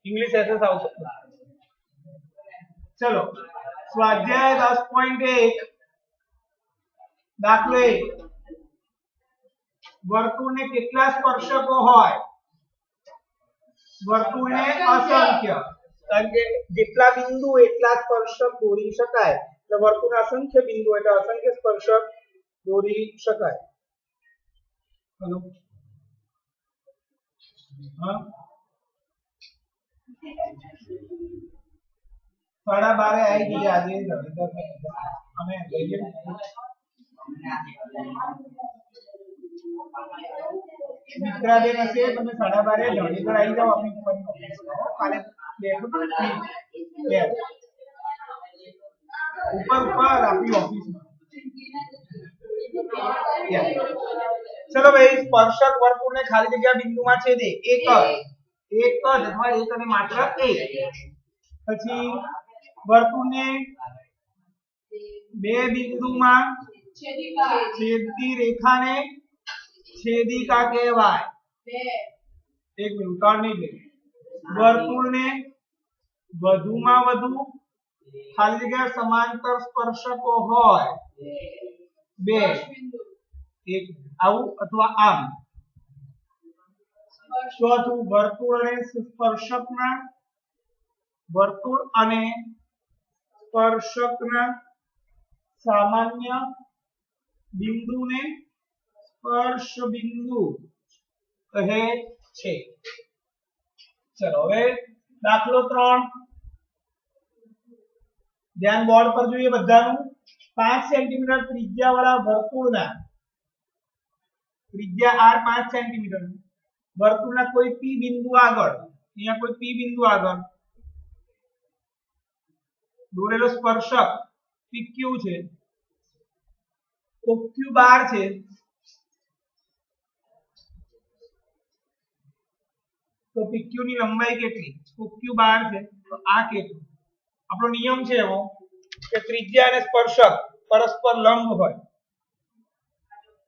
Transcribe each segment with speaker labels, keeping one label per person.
Speaker 1: English SS આવશે. चलो स्वाध्याय 10.1 દાખલો 1 વર્તુળને કેટલા સ્પર્શકો હોય? વર્તુળને અસંખ્ય, કારણ કે જેટલા બિંદુ એટલા સ્પર્શક દોરી શકાય. એટલે વર્તુળના અસંખ્ય બિંદુ એટલે અસંખ્ય સ્પર્શક દોરી શકાય. હલો હા 12:30 આવી ગઈ આજે અમે લઈએ મિત્રાબેન હશે તમે 12:30 ધણીધર આવી જાઓ આપણી ઉપરની ઓફિસમાં કાલે બેઠું બે ઉપર આપણી ઓફિસમાં. ચલો ભાઈ સ્પર્શક વર્તુળને ખાલી જગ્યા બિંદુમાં છેદે એક જ અથવા એક અને માત્ર એક. પછી વર્તુળને બે બિંદુમાં છેદતી રેખાને છેદિકા કહેવાય. એક મિનિટ નહીં બે વર્તુળને વધુમાં વધુ ખાલી જગ્યા સમાંતર સ્પર્શકો હોય બે એક આવું અથવા આમ. ચોથું વર્તુળ અને સ્પર્શકના સામાન્ય બિંદુને સ્પર્શ બિંદુ કહે છે. ચલો હવે દાખલો 3 ધ્યાન બોર્ડ પર જોઈએ બધાનું. 5 સેન્ટીમીટર ત્રિજ્યાવાળા વર્તુળના ત્રિજ્યા r 5 સેન્ટીમીટર વર્તુળના કોઈ p બિંદુ આગળ અહીંયા કોઈ p બિંદુ આગળ દોરેલો સ્પર્શક pq છે. OQ બાર છે. તો PQ ની લંબાઈ કેટલી? OQ બાર છે તો આ કેટલું? આપણો નિયમ છે એવો કે ત્રિજ્યા અને સ્પર્શક પરસ્પર લંબ હોય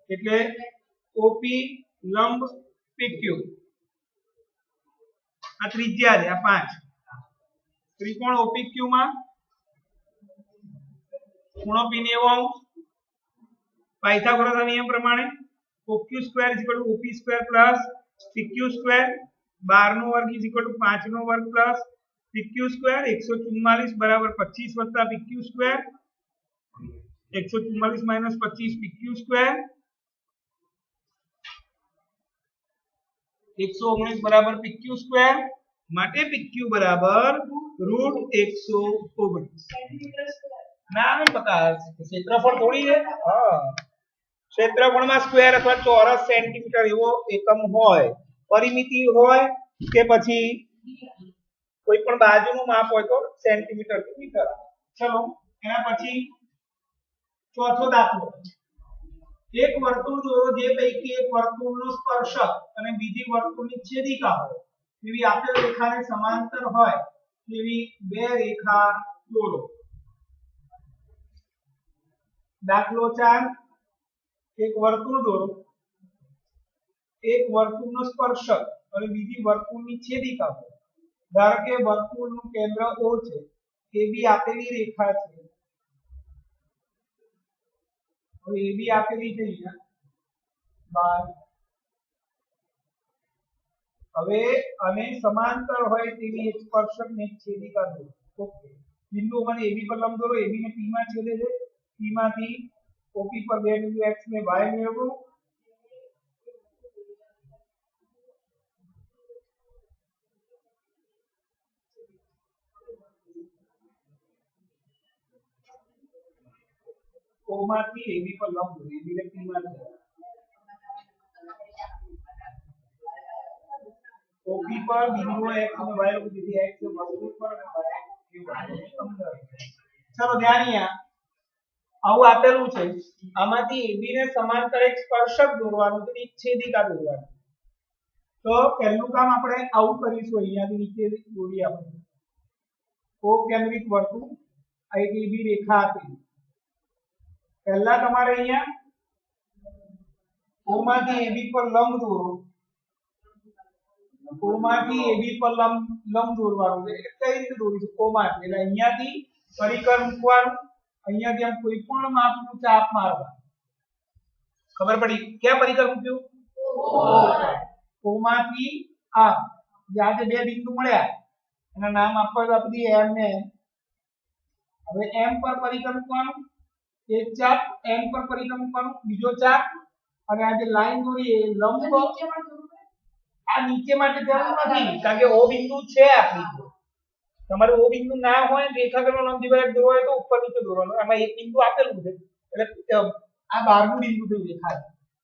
Speaker 1: એટલે OP લંબ PQ. આ ત્રિજ્યા છે આ 5. ત્રિકોણ OPQ માં ખૂણો P 90 પાયથાગોરસના નિયમ પ્રમાણે OQ² = OP² PQ² 12 નો વર્ગ = 5 નો વર્ગ PQ² 144 = 25 + PQ², 144 - 25 PQ² 119 PQ² માટે PQ = √119. ના नहीं पता क्षेत्रफળ થોડી છે. હા ક્ષેત્રફળમાં સ્ક્વેર અથવા ચોરસ સેન્ટીમીટર એવો એકમ હોય, પરિમિતિ હોય કે પછી કોઈ પણ બાજુનું માપ હોય તો સેન્ટીમીટર કે મીટર. ચલો એના પછી ચોથો દાખલો. એક વર્તુળ દોરો જે પૈકી એક વર્તુળનો સ્પર્શક અને બીજી વર્તુળની છેદિકા હોય એવી આપેલ રેખાને સમાંતર હોય તેવી બે રેખા દોરો. દાખલો 4 એક વર્તુળ દોરો. એક વર્તુળનો સ્પર્શક અને બીજી વર્તુળની છેદિકા હોય. ધારો કે વર્તુળનું કેન્દ્ર O છે AB આપેલી રેખા છે. હવે AB આપેલી છે અહીંયા 12. હવે અને સમાંતર હોય તેવી એક સ્પર્શક ને છેદિકા દોરો. ઓકે બિંદુ મને AB પર લંબ દોરો. AB ને P માં છેદે છે. P માંથી OP પર બે બિંદુ X ને Y મેળવો. O માંથી AB પર લંબ દોરો. AB ને P માં છે. OP પર બિંદુ X અને Y નો જેથી X વર્તુળ પર અને Y અંદર. ચલો ધ્યાન અહીંયા આવું આપેલું છે. આમાંથી AB ને સમાંતર એક સ્પર્શક દોરવાનું છે, એક છેદિકા દોરવાની. તો પહેલું કામ આપણે આવું કરીશું. અહીંયાથી નીચે દોરી આપણે O કેન્દ્રિત વર્તુળ આ એક AB રેખા આપી. પહેલા તમારે અહીંયા O માંથી AB પર લંબ દોરો. O માંથી AB પર લંબ દોરવાનું છે એટલે કઈ રીતે દોરીશું O માંથી એટલે અહીંયાથી પરિકર મૂકવાનું અહીંયાથી આમ કોઈ પણ માપનું ચાપ મારવાનું ખબર પડી ક્યાં પરિકર મૂક્યું O માંથી આ જ્યાં જે બે બિંદુ મળ્યા એના નામ આપવા તો આપી દઈએ M ને હવે M પર પરિકર મૂકવાનું એક ચાપ M પર પરિકર મૂકવાનું બીજો ચાપ અને આ જે લાઈન દોરી એ લંબ આ નીચે માટે જરૂર નથી કારણ કે O બિંદુ છે આપણી તમારે O બિંદુ ના હોય રેખાખંડનો લંબ દ્વિભાજક દોરવો હોય તો ઉપર નીચે દોરવાનું આમાં એક બિંદુ આપેલું છે એટલે આ 12મું બિંદુ થયું રેખા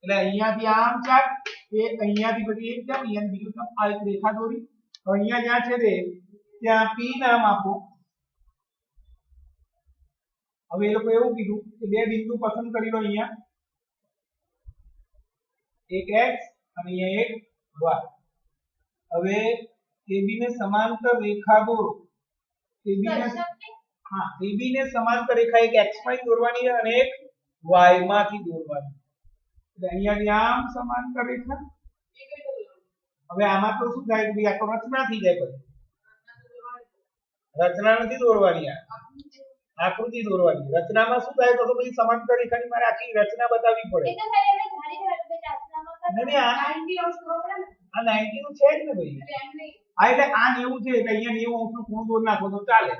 Speaker 1: એટલે અહીંયાથી આમ ચાપ એ અહીંયાથી પછી એક ચાપ અહીંયા બીજું ચાપ આ એક રેખા દોરી અહીંયા જ્યાં છે ત્યાં P નામ આપો હવે એ લોકો એવું કીધું કે બે બિંદુ પસંદ કરી લો અહીંયા એક x અને અહીંયા એક y હવે AB ને સમાંતર રેખા દોરો AB ને સમાંતર રેખા એક x માંથી દોરવાની અને એક y માંથી દોરવાની એટલે અહીંયાથી આમ સમાંતર રેખા હવે આમાં તો શું થાય કે આ તો રચના થઈ જાય પછી રચના નથી દોરવાની આકૃતિ દોરવાની રચનામાં શું થાય તો પછી સમાંતર રેખાની મારે આખી રચના બતાવવી પડે નહીં આ 90 નું છે જ ને ભાઈ આ એટલે આ 90 છે એટલે અહીંયા 90 અંશનો ખૂણો દોર નાખો તો ચાલે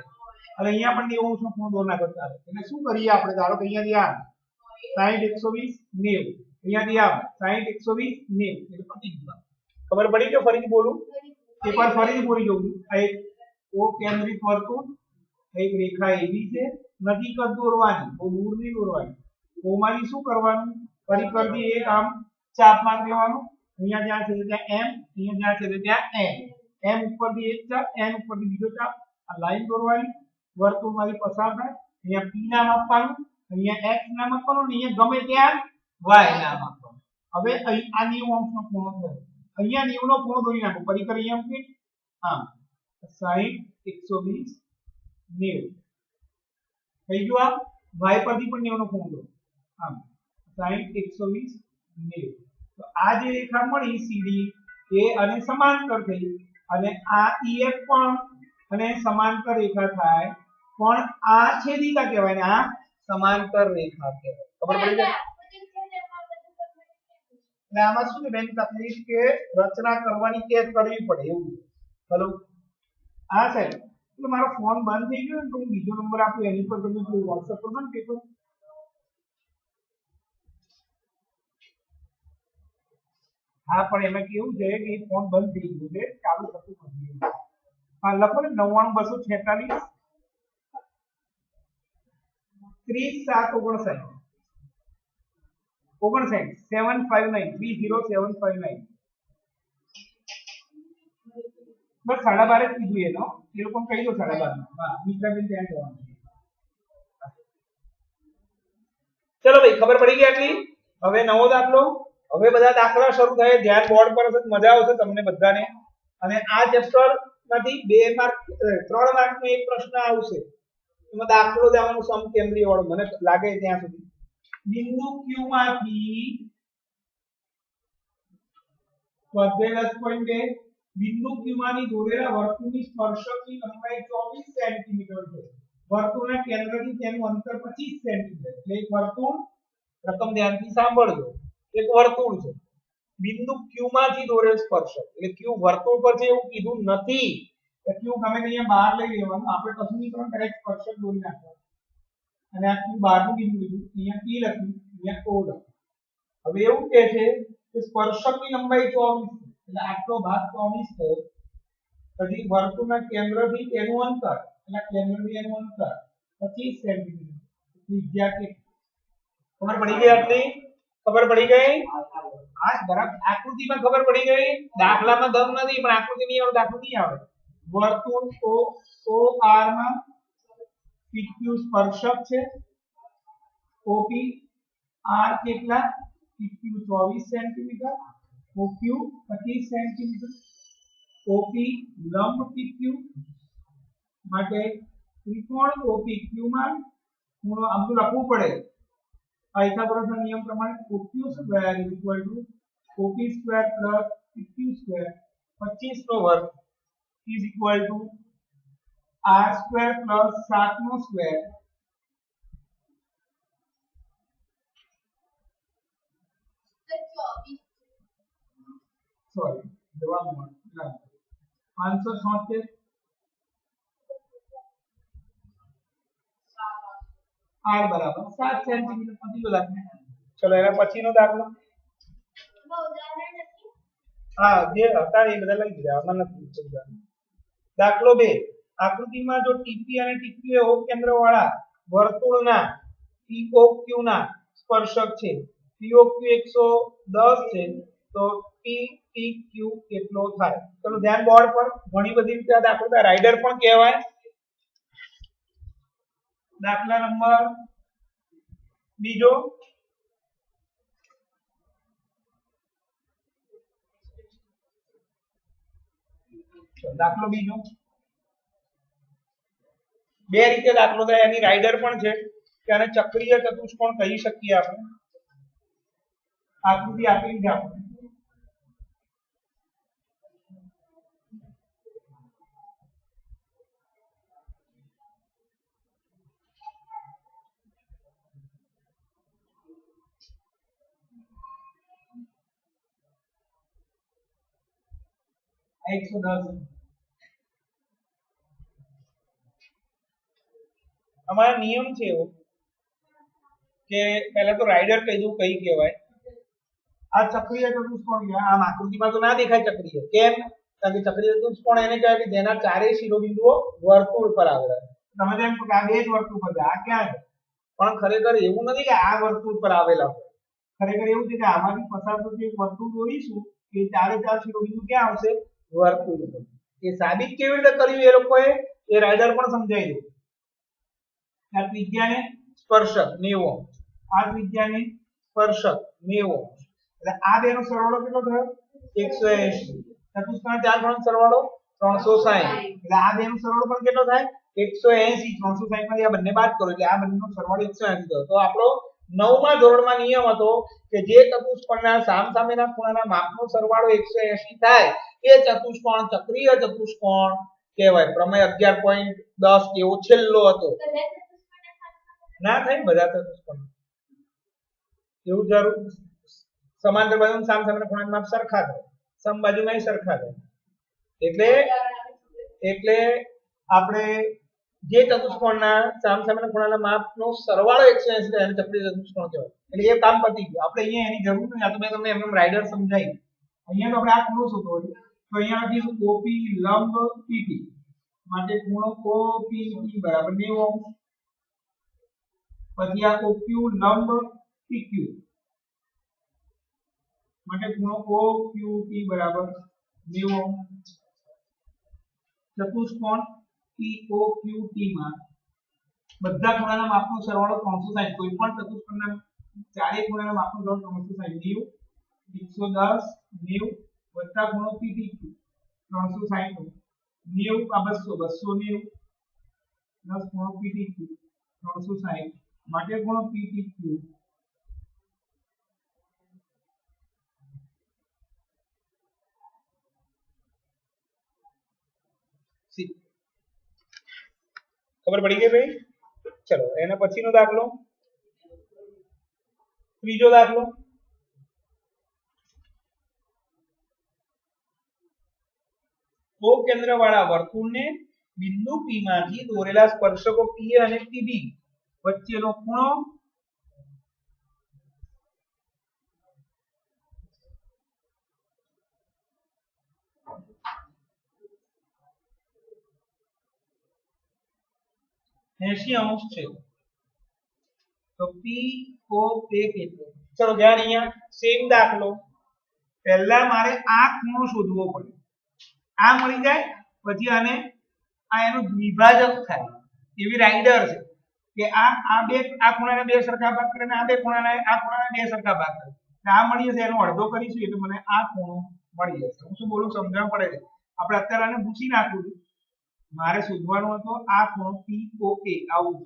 Speaker 1: અને અહીંયા પણ 90 અંશનો ખૂણો દોર નાખો તો ચાલે એટલે શું કરીએ આપણે ધારો કે અહીંયાથી આમ 60 120 90 અહીંયાથી આમ 60 120 90 એટલે પતી ગયું ખબર પડી કે ફરીથી બોલું એકવાર ફરીથી બોલી દઉં આ એક ઓ કેન્દ્રિત વર્તુળ એક રેખા AB છે નજીક જ દોરવાની બહુ દૂર નહીં દોરવાની O માંથી શું કરવાનું પરિકરથી એક આમ ચાપ માર દેવાનું અહીંયા જ્યાં છે ત્યાં M અહીંયા જ્યાં છે ત્યાં M ઉપરથી એક ચાપ N ઉપરથી બીજો ચાપ આ લાઈન દોરવાની વર્તુળમાંથી પસાર થાય અહીંયા P નામ આપવાનું અહીંયા X નામ આપવાનું અને અહીંયા ગમે ત્યાં Y નામ આપવાનું હવે અહીં આ 90 અંશનો ખૂણો થયો અહીંયા 90 નો ખૂણો દોરી નાખો પરિકર અહીંયા મૂકી આમ 60 120 90 થઈ ગયું આ y પરથી પણ 90 નો ખૂણો દો આમ 60 120 90 તો આ જે રેખા મળી CD એ અને સમાંતર થઈ અને આ EF પણ અને સમાંતર રેખા થાય પણ આ છેદિકા કહેવાય ને આ સમાંતર રેખા કહેવાય ખબર પડી જાય એટલે આમાં શું છે બેન તકલીફ કે રચના કરવાની કે કરવી પડે એવું હેલો આ સાહેબ તો મારો ફોન બંધ થઈ ગયો તો હું બીજો નંબર આપું એની પર તમે કોઈ WhatsApp પર મને પેપર હા પણ એમાં કેવું છે કે ફોન બંધ થઈ ગયો છે ચાલુ થતું નથી હા લખો ને 99246 30759 759 30759 બસ 12:30 કીધું એનો એ લોકો કહી દો 12:30 હા મિત્રબેન ત્યાં જવાનું ચલો ભાઈ ખબર પડી ગઈ આટલી હવે નવો દાખલો હવે બધા દાખલા શરૂ થાય ધ્યાન બોર્ડ પર હશે મજા આવશે તમને બધાને અને આ ચેપ્ટર માંથી 2 માર્ક 3 માર્ક નો એક પ્રશ્ન આવશે એમાં દાખલો દેવાનો સમકેન્દ્રીય વાળો મને લાગે ત્યાં સુધી બિંદુ Q માંથી સ્વાધ્યાય 10.2 બિંદુ Q માંથી દોરેલા વર્તુળની સ્પર્શકની લંબાઈ 24 સેન્ટીમીટર છે વર્તુળના કેન્દ્રથી તેનું અંતર 25 સેન્ટીમીટર એટલે એક વર્તુળ રકમ ધ્યાનથી સાંભળજો એક વર્તુળ છે બિંદુ Q માંથી દોરેલ સ્પર્શક એટલે Q વર્તુળ પર છે એવું કીધું નથી કે Q ગમે તે અહીંયા બહાર લઈ લેવાનું આપણે કશું નહીં કરવાનું ડાયરેક્ટ સ્પર્શક દોરી નાખવાનું અને આ Q બહારનું બિંદુ લીધું અહીંયા P લખ્યું અહીંયા O લખ્યું હવે એવું કહે છે કે સ્પર્શકની લંબાઈ 24 એટલે આટલો ભાગ 24 થયો પછી વર્તુળના કેન્દ્રથી તેનું અંતર એટલે કેન્દ્રથી એનું અંતર 25 સેન્ટીમીટર ત્રિજ્યા કે ખબર પડી ગઈ આટલી ખબર પડી ગઈ આ બરાબર આકૃતિમાં ખબર પડી ગઈ દાખલામાં દમ નથી પણ આકૃતિ નહીં આવડે દાખલો નહીં આવડે વર્તુળ OR માં PQ સ્પર્શક છે OP R કેટલા PQ 24 centimetre OQ 25 centimetre OP લંબ PQ માટે ત્રિકોણ OPQ માં ખૂણો આમ તો લખવું પડે પાયથાગોરસના નિયમ પ્રમાણે OQ square OP square PQ square 25 નો વર્ગ is equal to r square plus 7 નો સ્ક્વેર સોરી જવાબમાં 576 r બરાબર 7 સેન્ટીમીટર પતી ગયો દાખલો. ચલો એના પછીનો દાખલો. હા જે હતા એ બધા લઈ લીધા આમાં નથી ઉદાહરણ. દાખલો 2 આકૃતિમાં જો ટીપી અને ટીક્યુ એ O કેન્દ્ર વાળા વર્તુળના POQ ના સ્પર્શક છે. POQ 110 છે તો PTQ કેટલો થાય? ચલો ધ્યાન બોર્ડ પર ઘણી બધી રીતે આ દાખલો રાઇડર પણ કહેવાય. દાખલા નંબર બીજો દાખલો બીજો બે રીતે દાખલો થાય એની રાઇડર પણ છે કે આને ચક્રીય ચતુષ્કોણ કહી શકીએ આપણે. આકૃતિ આપેલી છે આપણે આ 110 અમારા નિયમ છે એવો કે પહેલા તો રાઇડર કહી દઉં કઈ કહેવાય. આ ચક્રીય ચતુષ્કોણ છે. આમ આકૃતિમાં તો ના દેખાય ચક્રીય. કેમ? કારણ કે ચક્રીય ચતુષ્કોણ એને કહેવાય કે જેના ચારે શિરોબિંદુઓ વર્તુળ પર આવેલા છે. તમે જેમ કે આ બે જ વર્તુળ પર છે, આ ક્યાં છે? પણ ખરેખર એવું નથી કે આ વર્તુળ પર આવેલા હોય. ખરેખર એવું છે કે આમાંથી પસાર થતું એક વર્તુળ દોરીશું કે ચારે ચાર શિરોબિંદુ ક્યાં આવશે? વર્તુળ ઉપર. એ સાબિત કેવી રીતે કર્યું એ લોકોએ એ રાઇડર પણ સમજાવી દઉં. આ ત્રિજ્યાને સ્પર્શક 90, આ ત્રિજ્યાને સ્પર્શક 90, એટલે આ બેનો સરવાળો કેટલો થયો? 180. ચતુષ્કોણ ચાર ખૂણાનો સરવાળો 360, એટલે આ બેનો સરવાળો પણ કેટલો થાય? 180. 360 માંથી આ બંને બાદ કરો એટલે આ બંનેનો સરવાળો 180 થયો. તો આપણો 9મા ધોરણમાં નિયમ હતો કે જે ચતુષ્કોણના સામસામેના ખૂણાના માપનો સરવાળો 180 થાય એ ચતુષ્કોણ ચક્રીય ચતુષ્કોણ કહેવાય. પ્રમેય 11.10 એવો છેલ્લો હતો. ના થાય બધા ચતુષ્કોણ એવું જરૂર સમાંતર બાજુ સામસામેના ખૂણાના માપ સરખા થાય, સમબાજુમાં સરખા થાય. એટલે આપણે જે ચતુષ્કોણના સામસામેના ખૂણાના માપનો સરવાળો 180 થાય એને ચક્રીય ચતુષ્કોણ કહેવાય. એટલે એ કામ પતી ગયું. આપણે અહીંયા એની જરૂર નથી. આ તો મેં તમને એમનું રાઇડર સમજાવી. અહીંયા તો આપણે આ ખૂણો શોધવો છે તો અહીંયા લખીશું OP લંબ PT માટે ખૂણો OPT બરાબર 90. પછી આ OQ લંબ PQ માટે ખૂણો OQT બરાબર 90. ચતુષ્કોણ POQT માં બધા ખૂણાના માપનો સરવાળો 360. કોઈ પણ ચતુષ્કોણના ચારે ખૂણાના માપનો સરવાળો 360. 90 110 90 વત્તા ખૂણો PTQ 360 90 આ 200 290 પ્લસ ખૂણો PTQ 360 માટે ખૂણો PTQ ખબર પડી ગઈ ભાઈ? ચલો એના પછીનો દાખલો ત્રીજો દાખલો. O કેન્દ્ર વાળા વર્તુળને બિંદુ P માંથી દોરેલા સ્પર્શકો PA અને PB વચ્ચેનો ખૂણો ℉ છે તો POA કેટલો? ચલો ધ્યાન અહીંયા સેમ દાખલો. પહેલા મારે આ ખૂણો શોધવો પડે. આ મળી જાય પછી આને આ એનું દ્વિભાજક થાય એવી રાઇડર છે કે આ બે આ ખૂણાના બે સરખા ભાગ કરે અને આ બે ખૂણાના બે સરખા ભાગ કરે. આ મળી જશે એનો અડધો કરીશું એટલે મને આ ખૂણો મળી જશે. હું શું બોલું સમજણ પડે છે. આપણે અત્યારે આને પૂછી નાખું છું. મારે શોધવાનો હતો આ ખૂણો POA આવું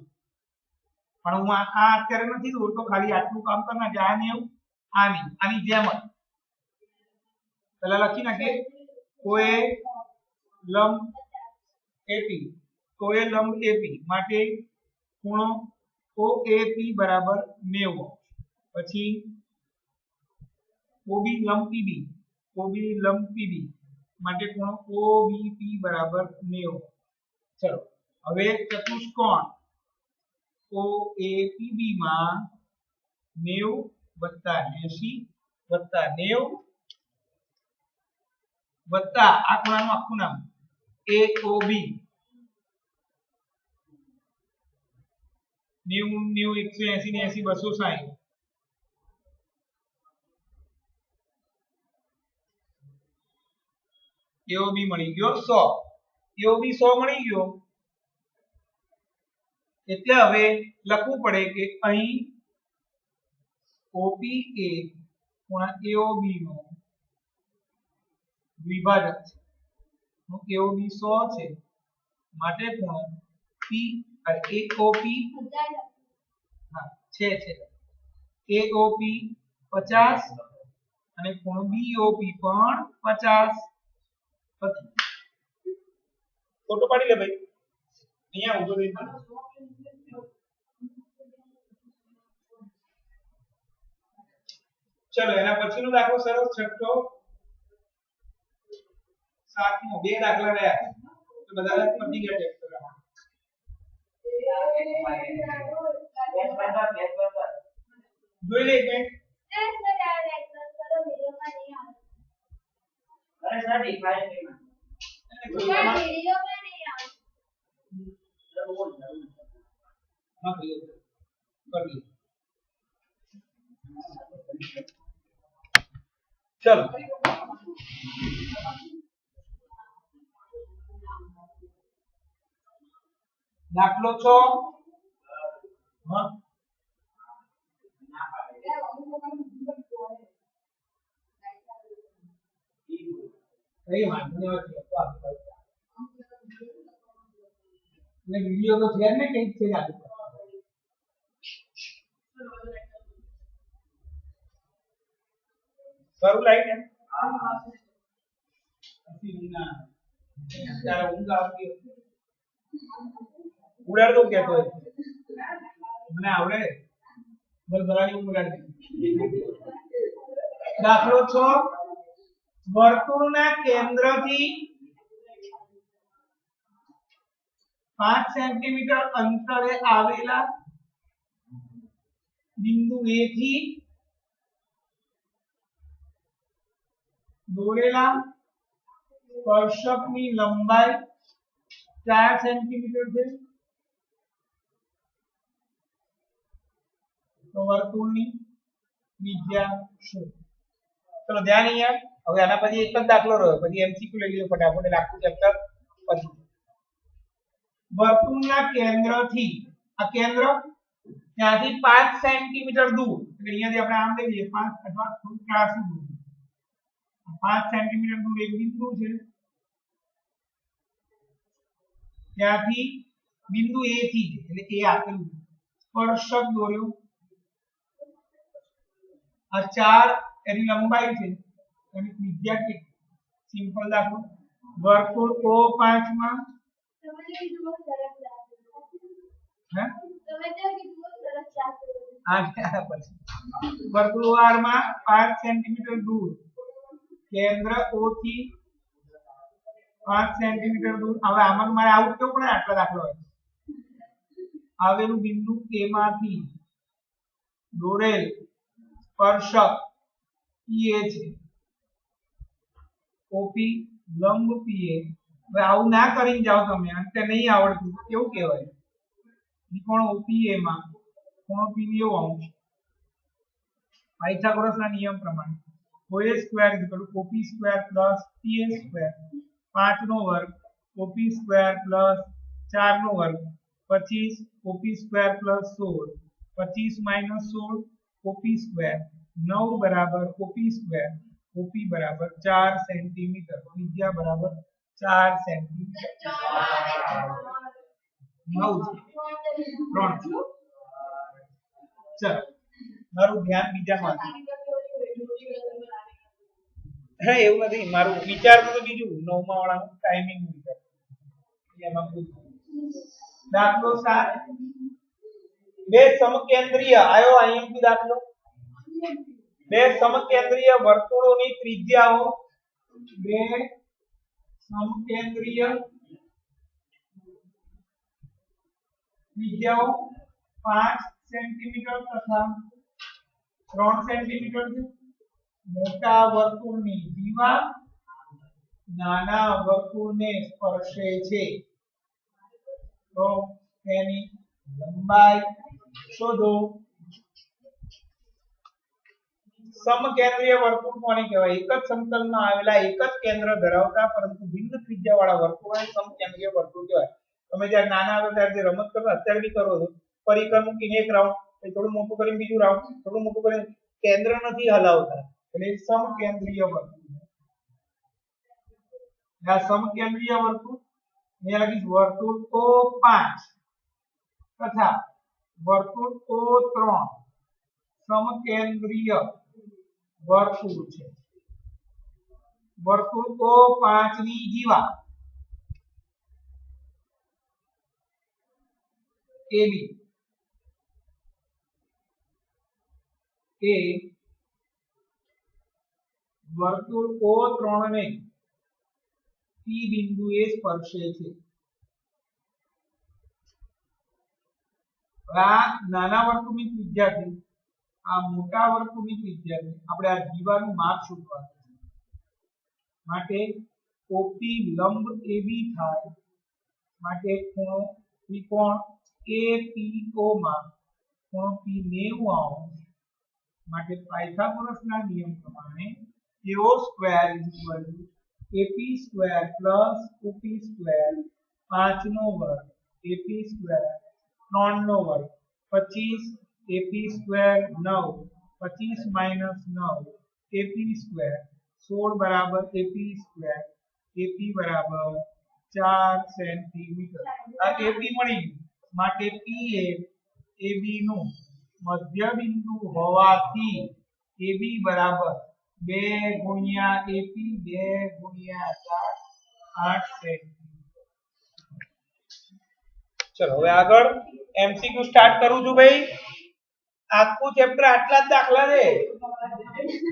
Speaker 1: પણ હું આ અત્યારે નથી દોરતો. ખાલી આટલું કામ કર નાખે. આની જેમ પેલા લખી નાખીએ કોએ લંબ એપી કોએ લંબ એપી માટે ખૂણો ઓએપી બરાબર 90 પછી ઓબી લંબ પીબી માટે ખૂણો ઓબીપી બરાબર 90 ચલો હવે ચતુષ્કોણ ઓએપીબી માં 90 વત્તા 80 વત્તા 90 વત્તા આ ખૂણાનું આખું નામ એઓબી 90 180 ને 80 260 એઓબી મળી ગયો 100 એઓબી 100 મળી ગયો એટલે હવે લખવું પડે કે અહીં ઓપી એ ખૂણા એઓબી નો દ્વિભાજક છે એઓબી 100 છે માટે ખૂણો પી અને એઓપી હા છે એઓપી 50 અને ખૂણો બીઓપી પણ 50 ફોટો પાડી લે ભાઈ અહીંયા ઉભો રહી ચલો એના પછીનો દાખલો સરસ છઠ્ઠો સાતમો બે દાખલા રહ્યા તો બધા પતી ગયા ટેસ્ટ કરવા જોઈ લે એક મિનિટ
Speaker 2: अरे सर दिखाई नहीं
Speaker 1: वीडियो
Speaker 2: में नहीं आ
Speaker 1: हां भैया कर ली चलो दाखलो 6 हां कई वांधो नहीं तो आप ने वीडियो तो शेयर में कहीं से लागू करू लाइट है ऐसी ना यार ऊंगा आपकी उड़ाड़ दो क्या तो મને આવડે બલબલાની ઉડાડ દે દાખલો 6 વર્તુળના કેન્દ્રથી 5 સેન્ટીમીટર અંતરે આવેલા બિંદુ A થી દોરેલા સ્પર્શકની લંબાઈ 4 સેન્ટીમીટર છે તો વર્તુળની ત્રિજ્યા શું ચલો ધ્યાન અહીંયા હવે આના પછી એક જ દાખલો રહ્યો પછી એમસીક્યુ લઈ લ્યો ફટાફટ એટલે આખું ચેપ્ટર પછી વર્તુળના કેન્દ્રથી આ કેન્દ્ર ત્યાંથી 5 સેન્ટીમીટર દૂર એટલે અહીંયાથી આપણે આમ લઈ લઈએ 5 અથવા થોડું ત્રાસું દૂર 5 સેન્ટીમીટર દૂર એક બિંદુ છે ત્યાંથી બિંદુ A થી એટલે A આપેલું સ્પર્શક દોર્યો આ 4 એની લંબાઈ છે એની ત્રિજ્યા કેટલી સિમ્પલ દાખલો વર્તુળ O5 માં
Speaker 2: તમે જે કીધું સરસ લાગે
Speaker 1: હે
Speaker 2: તમે જે કીધું સરસ લાગે
Speaker 1: આ ક્યાં પછી વર્તુળ OR માં 5 સેન્ટીમીટર દૂર કેન્દ્ર O થી 5 સેન્ટીમીટર દૂર હવે આમાં મારે આઉટ કેવું પડે આટલા દાખલો હોય આવેલું બિંદુ A માંથી દોરેલ સ્પર્શક PA છે OP લંબ PA હવે આવું ના કરીને જાઓ તમે અંતે નહીં આવડતું તો કેવું કહેવાય ત્રિકોણ OPA માં કોણ P 90 પાયથાગોરસના નિયમ પ્રમાણે OA square OP square plus PA square 5 નો વર્ગ OP સ્ક્વેર પ્લસ 4 નો વર્ગ 25 OP square plus 16 25 minus 16 OP square 9 बराबर OP स्क्वायर OP बराबर 4 सेंटीमीटर त्रिज्या बराबर 4 सेंटीमीटर 9 3 चलो મારું ધ્યાન બીજા માં હા એવું નથી મારું વિચાર તો બીજું 9મા વાળાનું ટાઈમિંગ વિચાર એમાં પૂછું દાખલો 7 બે સમકેન્દ્રીય આયો આઈએમપી દાખલો બે સમકેન્દ્રીય વર્તુળોની ત્રિજ્યાઓ બે સમકેન્દ્રીય ત્રિજ્યાઓ 5 સેન્ટીમીટર તથા 3 સેન્ટીમીટર છે મોટા વર્તુળની જીવા નાના વર્તુળને સ્પર્શે છે તો તેની લંબાઈ શોધો સમકેન્દ્રીય વર્તુળ કોને કહેવાય એક જ સમતલમાં આવેલા એક જ કેન્દ્ર ધરાવતા પરંતુ ભિન્ન ત્રિજ્યાવાળા વર્તુળને સમકેન્દ્રીય વર્તુળ કહેવાય તમે જ્યારે નાના હતા ત્યારે જે રમત કરો અત્યારે બી કરો છો પરિકર મૂકીને એક રાઉન્ડ પછી થોડું મોટું કરીને બીજું રાઉન્ડ થોડું મોટું કરીને કેન્દ્ર નથી હલાવતા એટલે સમકેન્દ્રીય વર્તુળ આ સમકેન્દ્રીય વર્તુળ અહીંયા લખીશ વર્તુળ O5 તથા વર્તુળ O3 સમકેન્દ્રીય વર્તુળ છે વર્તુળ O5 ની જીવા AB એ વર્તુળ O3 ને P બિંદુએ સ્પર્શે છે આ નાના વર્તુળની ત્રિજ્યા છે આ મોટા વર્તુળની ત્રિજ્યા છે આપણે આ જીવાનું માપ શોધવાનું છે માટે OP લંબ AB થાય માટે ખૂણો ત્રિકોણ APO માં ખૂણો P 90 અંશ માટે પાયથાગોરસના નિયમ પ્રમાણે AO square AP square OP square 5 નો વર્ગ AP સ્ક્વેર 3 નો વર્ગ 25 AP square 9 25 minus 9 AP square 16 બરાબર AP સ્ક્વેર AP બરાબર 4 સેન્ટીમીટર આ AP મળી ગયું માટે P એ AB નું મધ્ય બિંદુ હોવાથી AB બરાબર 2 ગુણ્યા AP 2 ગુણ્યા 4 8 સેન્ટીમીટર ચલો હવે આગળ એમસીક્યુ સ્ટાર્ટ કરું છું ભાઈ આખું ચેપ્ટર આટલા જ દાખલા છે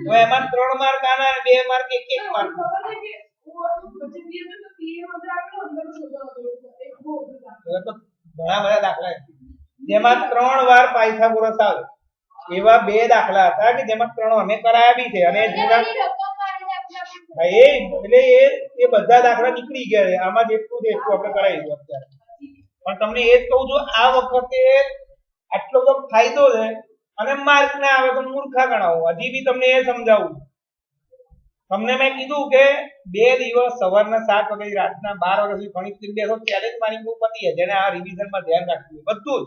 Speaker 1: હવે એમાં 3 માર્ક આના અને 2 માર્ક એક માર્ક તો ઘણા બધા દાખલા જેમાં 3 વાર પાયથાગોરસ આવે એવા 2 દાખલા હતા કે જેમાં 3 અમે કરાયા બી છે અને જૂના એટલે એ બધા દાખલા નીકળી ગયા છે આમાં જેટલું છે એટલું આપણે કરાવીશું અત્યારે પણ તમને એ જ કહું છું આ વખતે આટલો બધો ફાયદો છે અને માર્ક ના આવે તો મૂર્ખા ગણાવો હજી બી તમને એ સમજાવું તમને મેં કીધું કે 2 દિવસ સવારના 7 વાગે રાતના 12 વાગ્યા સુધી ગણિત બેસો ત્યારે જ મારી બુક પતી છે જેને આ રિવિઝનમાં ધ્યાન રાખવું બધું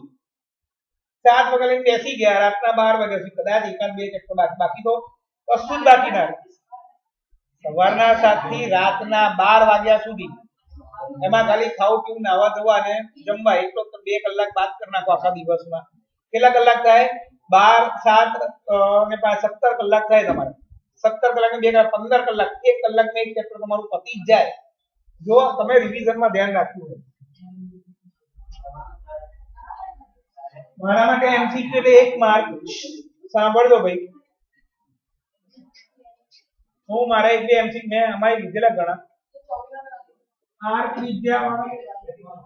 Speaker 1: જ 7 વાગ્યા લઈને બેસી ગયા રાતના 12 વાગ્યા સુધી કદાચ એકાદ બે ચેપ્ટર બાકી તો કશું જ બાકી ના સવારના 7 થી રાતના 12 વાગ્યા સુધી એમાં ખાલી ખાવું પીવું નાવા ધોવા અને જમવા એટલો તો 2 કલાક બાદ કરી નાખો આખા દિવસમાં કેટલા કલાક થાય 12 7 અને 5 17 કલાક થાય તમારે 17 કલાક ને 2 15 કલાક 1 કલાક ને એક ચેપ્ટર તમારું પતી જ જાય જો તમે રિવિઝનમાં ધ્યાન રાખ્યું હોય મારા માટે એમસીક્યુ એટલે 1 માર્ક સાંભળજો ભાઈ હું મારા એક બે એમસીક્યુ મેં અમારી લીધેલા ઘણા R ત્રિજ્યાવાળા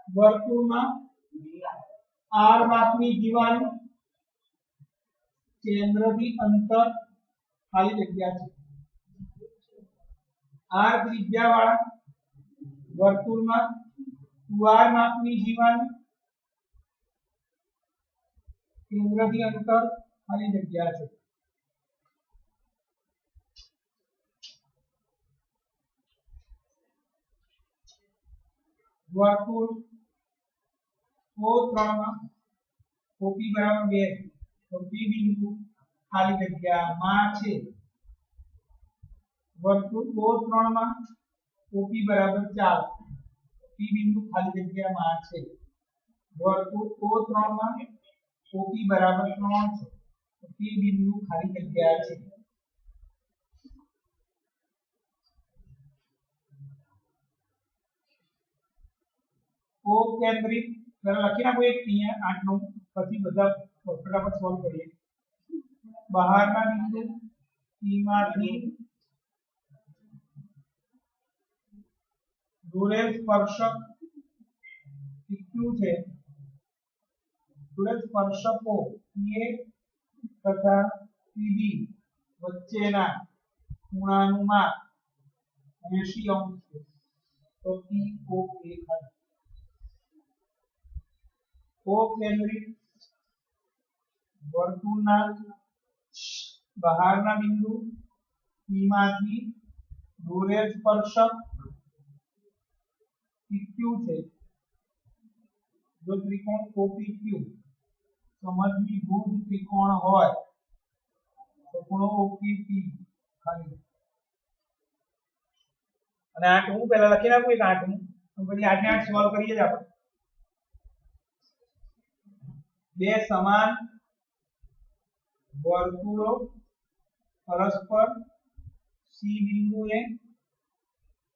Speaker 1: વર્તુળમાં R માપની જીવાનું કેન્દ્રથી અંતર ખાલી જગ્યા છે R ત્રિજ્યાવાળા વર્તુળમાં 2R માપની જીવાનું કેન્દ્રથી અંતર ખાલી જગ્યા છે વર્તુળ O3 માં OP બરાબર 2 તો P બિંદુ ખાલી જગ્યામાં છે વર્તુળ O3 માં OP બરાબર 4 P બિંદુ ખાલી જગ્યામાં છે વર્તુળ O3 માં OP બરાબર 3 છે તો P બિંદુ ખાલી જગ્યા છે કો કેન્દ્રિત જરા લખી નાખો એક અહીંયા 8 9 પછી બધા ફટાફટ સોલ્વ કરીએ બહારના બિંદુ P માંથી દોરેલ સ્પર્શક PQ છે દોરેલ સ્પર્શકો PA તથા PB વચ્ચેના ખૂણાનું માપ 80 અંશ છે તો POA થાય કો કેન્દ્રિત વર્તુળના બહારના બિંદુ P માંથી દોરેલ સ્પર્શક PQ છે જો ત્રિકોણ OPQ સમદ્વિભુજ ત્રિકોણ હોય તો ખૂણો OPP ખાલી અને આઠમું પહેલા લખી નાખું એક આઠમું પછી 8 ને 8 સોલ્વ કરીએ જ આપણે બે સમાન વર્તુળો પરસ્પર C બિંદુએ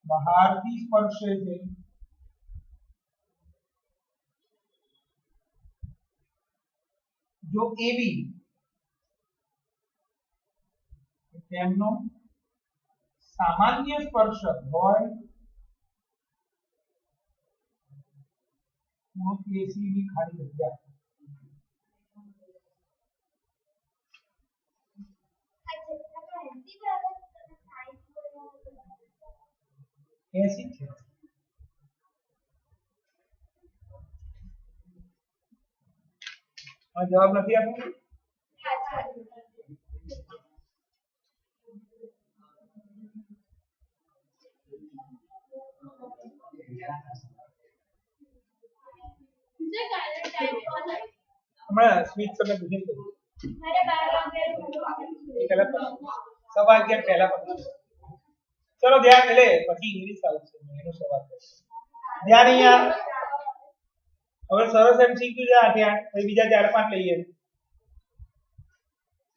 Speaker 1: બહારથી સ્પર્શે છે જો AB તેમનો સામાન્ય સ્પર્શક હોય ખૂણો ACB ખાલી જગ્યા એસી છે આ જવાબ નથી આપો हमारा स्मित समय बुझे तो
Speaker 2: मेरे 12
Speaker 1: पहला सवाल क्या पहला चलो ध्यान ले પછી ઇંગ્લિશ આવશે એનો સવાલ ધ્યાન અહીંયા હવે સરસ એમસીક્યુ છે આઠ પછી બીજા 4 5 લઈએ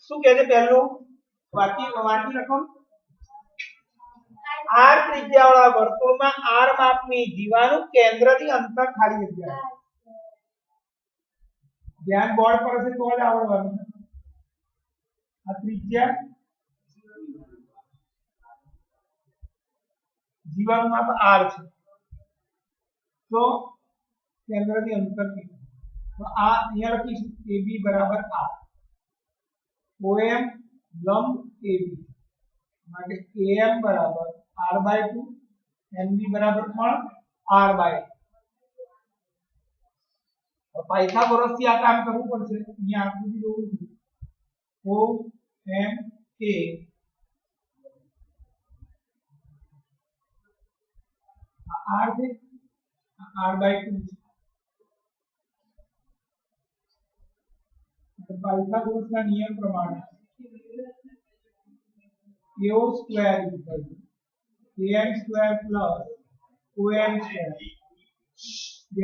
Speaker 1: શું કહે છે પહેલું વાક્ય રકમ r ત્રિજ્યાવાળા વર્તુળમાં r માપની જીવાનું કેન્દ્રથી અંતર ખાલી જગ્યા ધ્યાન બોર્ડ પર હશે તો જ આવડવાનું આ ત્રિજ્યા જીવાનું માપ r છે તો કેન્દ્રથી અંતર કેટલું તો આ અહીંયા લખીશું AB બરાબર r OM લંબ AB માટે AM બરાબર r/2 NB બરાબર પણ r/2 પાયથાગોરસ થી આ કામ કરવું પડશે અહીંયા આકૃતિ જોવું છે OM કે r છે r/2 છે પાયથાગોરસ ના નિયમ પ્રમાણે AO square AM square plus OM square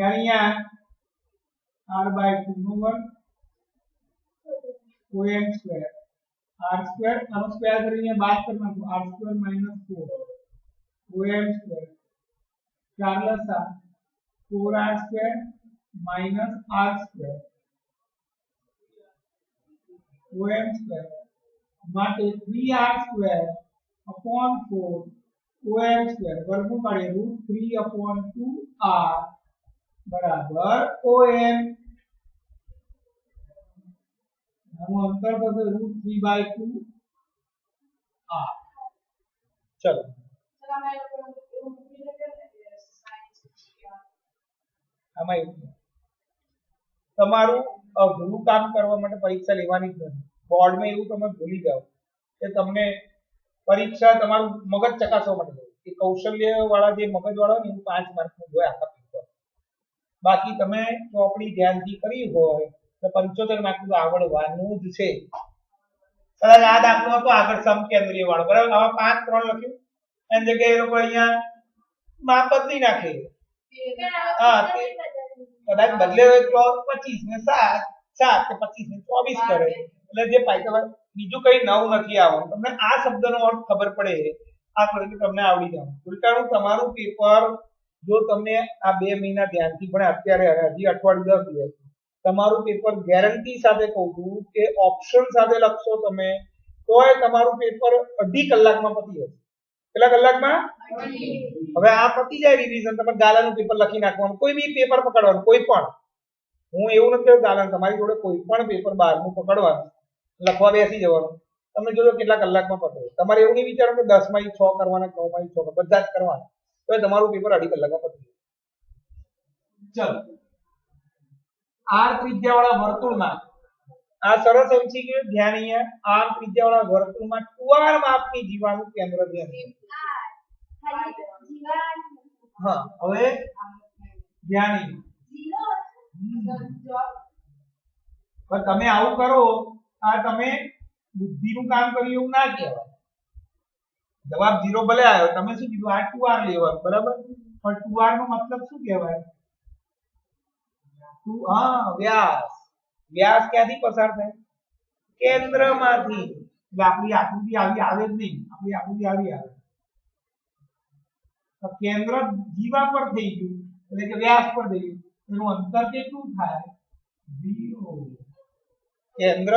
Speaker 1: અહીંયા r/2 નો વર્ગ OM સ્ક્વેર r સ્ક્વેર આનો સ્ક્વેર કરીને બાદ કરી નાખો r સ્ક્વેર - 4 OM સ્ક્વેર 4 લસા 4r square - r square OM square માટે 3r square upon 4 OM square વર્ગમૂળ કાઢીએ √3/2r બરાબર OM આનું અંતર થશે √3/2r ચલો આમાં એવું તમારું અઘરું કામ કરવા માટે પરીક્ષા લેવાની જ નથી બોર્ડમાં એવું તમે ભૂલી જાઓ કે તમને પરીક્ષા તમારું મગજ ચકાસવા માટે કે કૌશલ્ય વાળા જે મગજ વાળા ને 5 માર્કનું હોય આખા પેપર બાકી તમે ચોપડી ધ્યાનથી કરી હોય તો 75 માર્કનું આવડવાનું જ છે કદાચ આ દાખલો હતો આગળ સમકેન્દ્રીય વાળો બરાબર આવા 5 3 લખ્યું એની જગ્યાએ એ લોકો અહીંયા માપ બદલી નાખે હા કદાચ બદલે હોય તો 25 ને 7 કે 25 ને 24 કરે એટલે જે પાયથાગોરસ બીજું કઈ નવું નથી આવવાનું તમને આ શબ્દનો અર્થ ખબર પડે આ એટલે તમને આવડી જવાનું ઉલટાનું તમારું પેપર જો તમે આ 2 મહિના ધ્યાનથી ભણે અત્યારે હજી અઠવાડિયું 10 દિવસ તમારું પેપર ગેરંટી સાથે કહું છું કે ઓપ્શન સાથે લખશો તમે તોય તમારું પેપર 2.5 કલાકમાં પતી જશે. કેટલા કલાકમાં? હવે આ પતી જાય રિવિઝન તમે ગાલાનું પેપર લખી નાખવાનું કોઈ બી પેપર પકડવાનું કોઈ પણ હું એવું નથી કહેતો ગાલા તમારી જોડે કોઈ પણ પેપર 12નું પકડવાનું લખવા બેસી જવાનું તમે જોજો કેટલા કલાકમાં પતે. તમારે એવું નહીં વિચારવાનું કે 10 માંથી 6 કરવાના 9 માંથી 6 બધા જ કરવાના તો તમારું પેપર 2.5 કલાકમાં પતી જાય. ચલો આર ત્રિજ્યાવાળા વર્તુળમાં આ સરસ એમસીક્યુ ધ્યાન અહીંયા આર ત્રિજ્યાવાળા વર્તુળમાં 2r માપની જીવાનું કેન્દ્ર ધ્યાન. હા હવે ધ્યાન પણ તમે આવું કરો આ તમે બુદ્ધિનું કામ કર્યું એવું ના કહેવાય. જવાબ 0 ભલે આવ્યો તમે શું કીધું આ 2r લેવાનું બરાબર પણ 2r નો મતલબ શું કહેવાય? વ્યાસ. વ્યાસ ક્યાંથી પસાર થાય? કેન્દ્રમાંથી. એટલે આપણી આકૃતિ આવી આવે જ નહીં આપણી આકૃતિ આવી આવે તો કેન્દ્ર જીવા પર થઈ ગયું એટલે કે વ્યાસ પર થઈ ગયું એનું અંતર કેટલું થાય? 0. કેન્દ્ર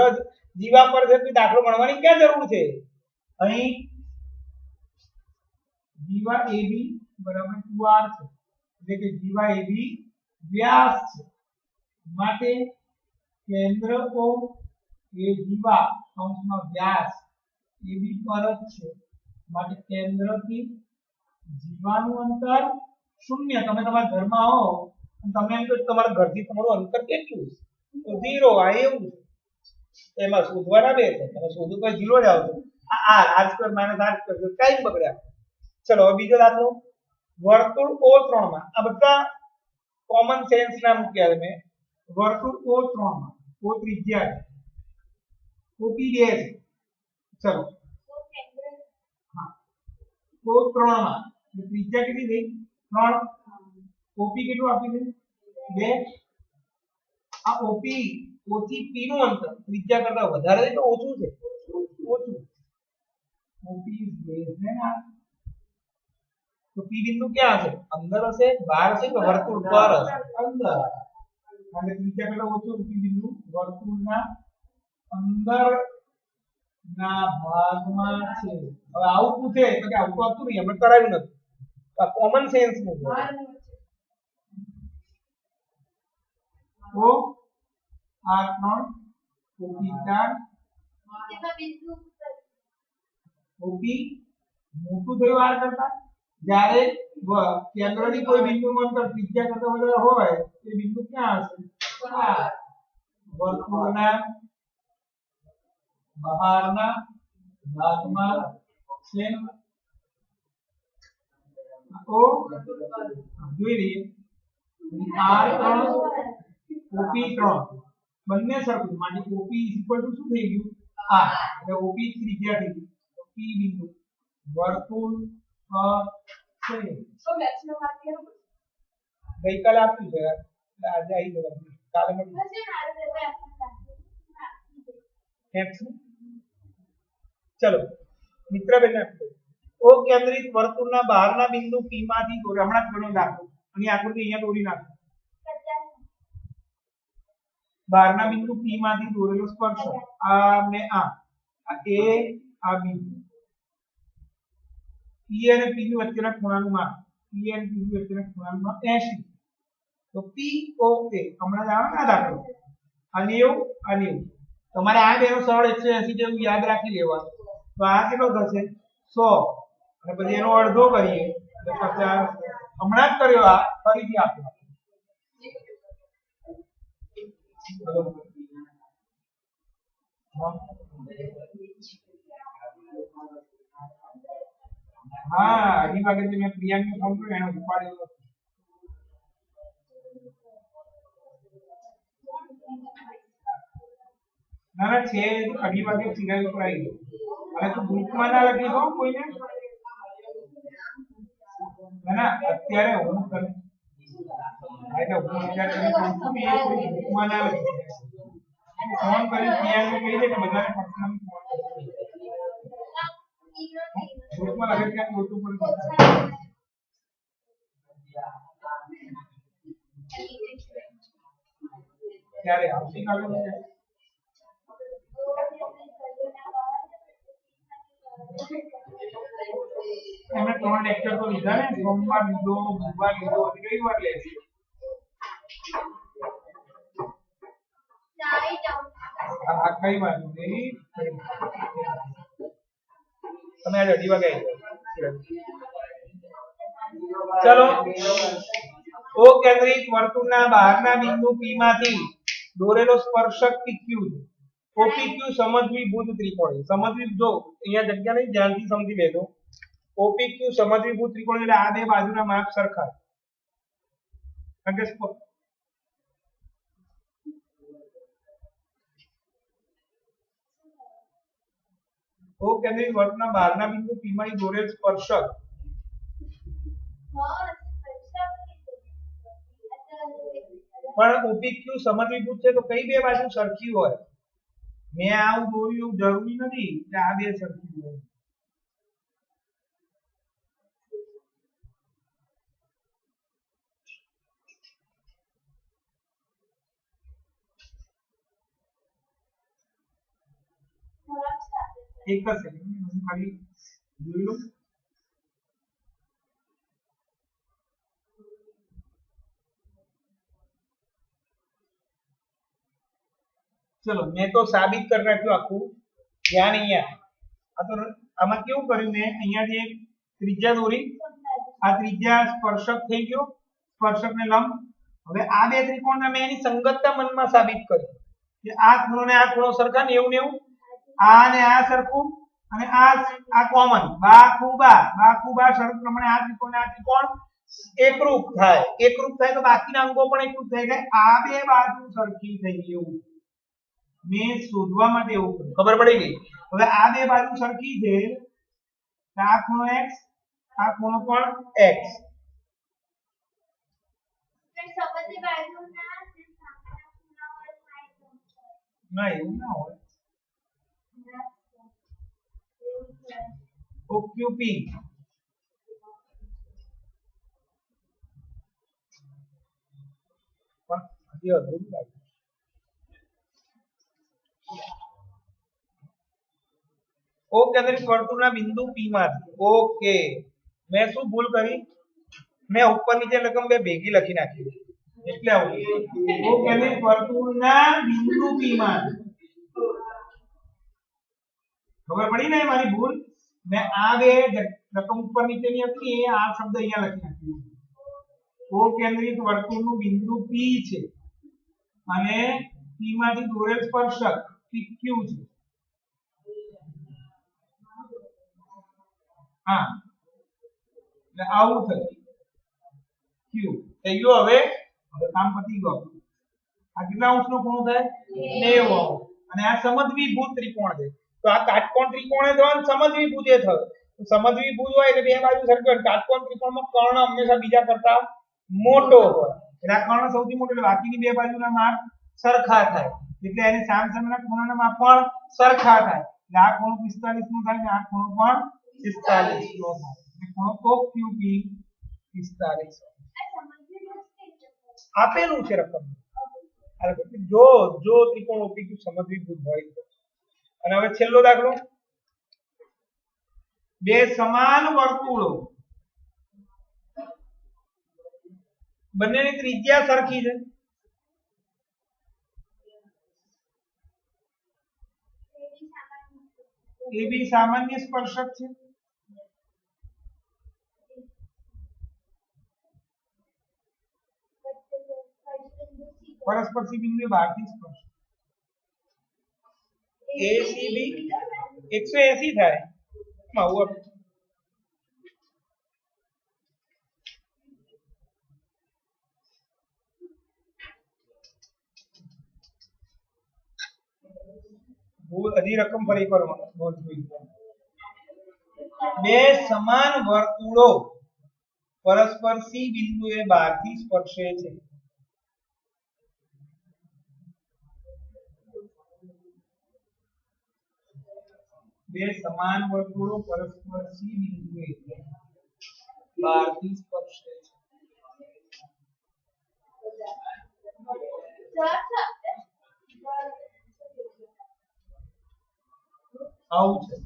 Speaker 1: જીવા પર છે તો દાખલો ગણવાની ક્યાં જરૂર છે? અહીં જીવા AB બરાબર 2r છે એટલે કે જીવા AB વ્યાસ છે માટે કેન્દ્ર O એ જીવા કૌંસમાં વ્યાસ AB પર જ છે માટે કેન્દ્રથી જીવાનું અંતર 0. તમે તમારા ઘરમાં હો અને તમે એમ કહો તમારા ઘરથી તમારું અંતર કેટલું છે તો 0 આ એવું છે એમાં શોધવાના બે છે તમે શોધો તો 0 જ આવશે. આ r² - r² તો ટાઈમ બગડ્યા. ચલો હવે બીજો દાખલો વર્તુળ O3 માં આ બધા કોમન સેન્સ ના મૂક્યા મેં વર્તુળ O3 માં O ત્રિજ્યા OP ડેશ ચલો હા O3 માં ત્રિજ્યા કેટલી થઈ 3 OP કેટલું આપી છે 2 આ OP O થી P નું અંતર ત્રિજ્યા કરતા વધારે છે કે ઓછું છે? ઓછું. OP is less than r. तो P बिंदु क्या हશે? અંદર હશે બહાર હશે કે વર્તુળ પર હશે? અંદર. અને ત્રિજ્યા કેટલો ઓછો P બિંદુ વર્તુળના અંદર ના ભાગમાં છે. હવે આવું પૂછે તો કે આવું તો હતું નહીં આપણે કરાવ્યું નથી આ કોમન સેન્સ નું છે. તો r3 OP4 OP મોટું થયું r કરતા જ્યારે કેન્દ્રની કોઈ બિંદુનું અંતર ત્રિજ્યા કરતા વધારે હોય તે બિંદુ ક્યાં હશે? વર્તુળના બહારના ભાગમાં છે. તો જોઈ લઈએ r3 OP3 બંને સરખું માટે OP શું થઈ ગયું r એટલે OP ત્રિજ્યા થઈ ગઈ P બિંદુ વર્તુળ ગઈકાલે આપ્યું છે આજે આવી જવાનું કાલે મળ્યું. ચલો મિત્ર બેન ઓ કેન્દ્રિત વર્તુળના બહારના બિંદુ P માંથી દોરો હમણાં જ ગણો દાખલો અને આકૃતિ અહીંયા દોરી નાખો. બહારના બિંદુ P માંથી દોરેલો સ્પર્શક આ ને આ આ બિંદુ P અને P ની વચ્ચેના ખૂણાનું માપ P અને P ની વચ્ચેના ખૂણાનું માપ 80. તો POA હમણાં જ આવે ને દાખલો અને એવું તમારે આ બેનો સરળ 180 જેવું યાદ રાખી લેવાનું. તો આ કેટલો થશે 100 અને પછી એનો અડધો કરીએ એટલે 50. હમણાં જ કર્યો આ ફરીથી આપો. હા હજી વાગે મેં પ્રિયાંકને ફોન કર્યો એને ઉપાડ્યો. ના ના છે અઢી વાગે સિરાજ ઉપર આવી ગયો અને તું ગ્રુપમાં ના લખી દો કોઈને ના અત્યારે હું કરે એટલે હું અત્યારે તમે કહું છું કે કોઈ ગ્રુપમાં ના લખી ફોન કરી પ્રિયાંકને કહી દે કે બધાને પર્સનલ ગ્રુપમાં લખે ક્યાં ગોતું પડે. ક્યારે આવતીકાલે મળે? એમને 3 લેક્ચર તો લીધા ને, સોમવાર લીધો, બુધવાર લીધો, કઈ વાર લેશે? આ કઈ વાર નહીં, તમે આજે 2:30 વાગે ચલો. ઓ કેન્દ્રિત વર્તુળના બહારના બિંદુ P માંથી દોરેલો સ્પર્શક PQ છે. OPQ સમદ્વિભુજ ત્રિકોણ. સમદ્વિભુજ જો અહીંયા જગ્યા નહીં, ધ્યાનથી સમજી લેજો. OPQ સમદ્વિભુજ ત્રિકોણ એટલે આ બે બાજુના માપ સરખા. કારણ કે ઓ કેન્દ્રિત વર્તુળના બહારના બિંદુ P માંથી દોરેલ સ્પર્શક પણ OPQ સમદ્વિભુજ છે તો કઈ બે બાજુ સરખી હોય? મેં આવું દોર્યું જરૂરી નથી કે આ બે સરખી હોય. એક જ સેકન્ડ હું ખાલી જોઈ લઉં. ચલો મેં તો સાબિત કરી નાખ્યું આખું. ધ્યાન અહીંયા આ તો આમાં કેવું કર્યું મેં અહીંયાથી એક ત્રિજ્યા દોરી. આ ત્રિજ્યા સ્પર્શક થઈ ગયો, સ્પર્શકને લંબ. હવે આ બે ત્રિકોણના મેં એની સંગતતા મનમાં સાબિત કરી કે આ ખૂણો ને આ ખૂણો સરખા 90 90, આ ને આ સરખું અને આ કોમન બાકુબા શરત પ્રમાણે આ ત્રિકોણ ને આ ત્રિકોણ એકરૂપ થાય. એકરૂપ થાય તો બાકીના અંગો પણ એકરૂપ થઈ જાય. આ બે બાજુ સરખી થઈ ગયું મેં શોધવા માટે એવું કર્યું. ખબર પડી ગઈ? હવે આ બે બાજુ સરખી છે, આ ખૂણો x, આ ખૂણો પણ x. ના એવું ના હોય. OQP પણ હજી અધૂરું લાગે. ઓ કેન્દ્રિત વર્તુળના બિંદુ P માંથી ઓકે મેં શું ભૂલ કરી? મેં ઉપર નીચે રકમ બે ભેગી લખી નાખી એટલે આવું. ઓ કેન્દ્રિત વર્તુળના બિંદુ P માંથી ખબર પડી ને મારી ભૂલ? મેં આ બે રકમ ઉપર નીચેની હતી એ આ શબ્દ અહીંયા લખી નાખ્યો. ઓ કેન્દ્રિત વર્તુળનું બિંદુ P છે અને P માંથી દોરેલ સ્પર્શક PQ છે. હા એટલે આવું થયું Q થઈ ગયો. હવે કામ પતી ગયું. આ કેટલા અંશનો ખૂણો થાય? 90 અંશ. અને આ સમદ્વિભુજ ત્રિકોણ છે તો આ કાટકોણ ત્રિકોણે થયો, સમદ્વિભુજે થયો. તો સમદ્વિભુજ હોય એટલે બે બાજુ સરખી હોય. કાટકોણ ત્રિકોણમાં કર્ણ હંમેશા બીજા કરતા મોટો હોય એટલે આ કર્ણ સૌથી મોટો એટલે બાકીની બે બાજુના માપ સરખા થાય એટલે એને સામસામેના ખૂણાના માપ પણ સરખા થાય. એટલે આ ખૂણો 45 નો થાય અને આ ખૂણો પણ 45 નો થાય. એટલે ખૂણો OQP 45 આપેલું છે રકમ. જો ત્રિકોણ OPQ સમદ્વિભુજ હોય તો. અને હવે છેલ્લો દાખલો. બે સમાન વર્તુળો બંનેની ત્રિજ્યા સરખી છે. AB સામાન્ય સ્પર્શક છે. પરસ્પર્શી બિંદુ બહારથી સ્પર્શ. ACB 180 થાય. આવું હજી રકમ ફરી કરવાનો. બે સમાન વર્તુળો પરસ્પર C બિંદુએ બહારથી સ્પર્શે છે. બે સમાન વર્તુળો પરસ્પર C બિંદુએ બહારથી સ્પર્શે છે. આવું છે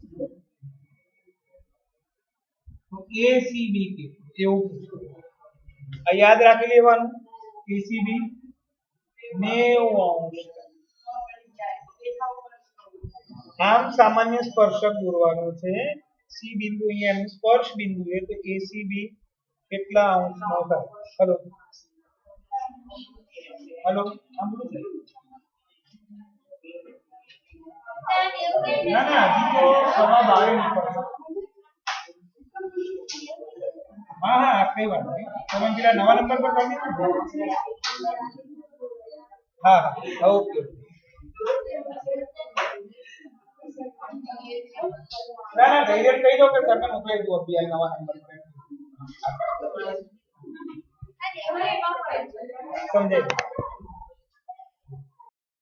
Speaker 1: તો ACB કેટલું એવું પૂછ્યું. આ યાદ રાખી લેવાનું ACB 90 અંશ. આમ સામાન્ય સ્પર્શક દોરવાનો છે. C બિંદુ અહીંયા એનું સ્પર્શ બિંદુ છે તો ACB કેટલા અંશનો થાય? હલો આમ બોલો છે. ના ના હજી તો સવા 12 નીકળશે. હા હા કઈ વાત નહીં. તમે પેલા નવા નંબર પર કરી દીધું. હા હા ઓકે. ના ના ડાયરેક્ટ કહી દો કે તમે મોકલી દો અભ્યાસ નવા નંબર પર. સમજાય.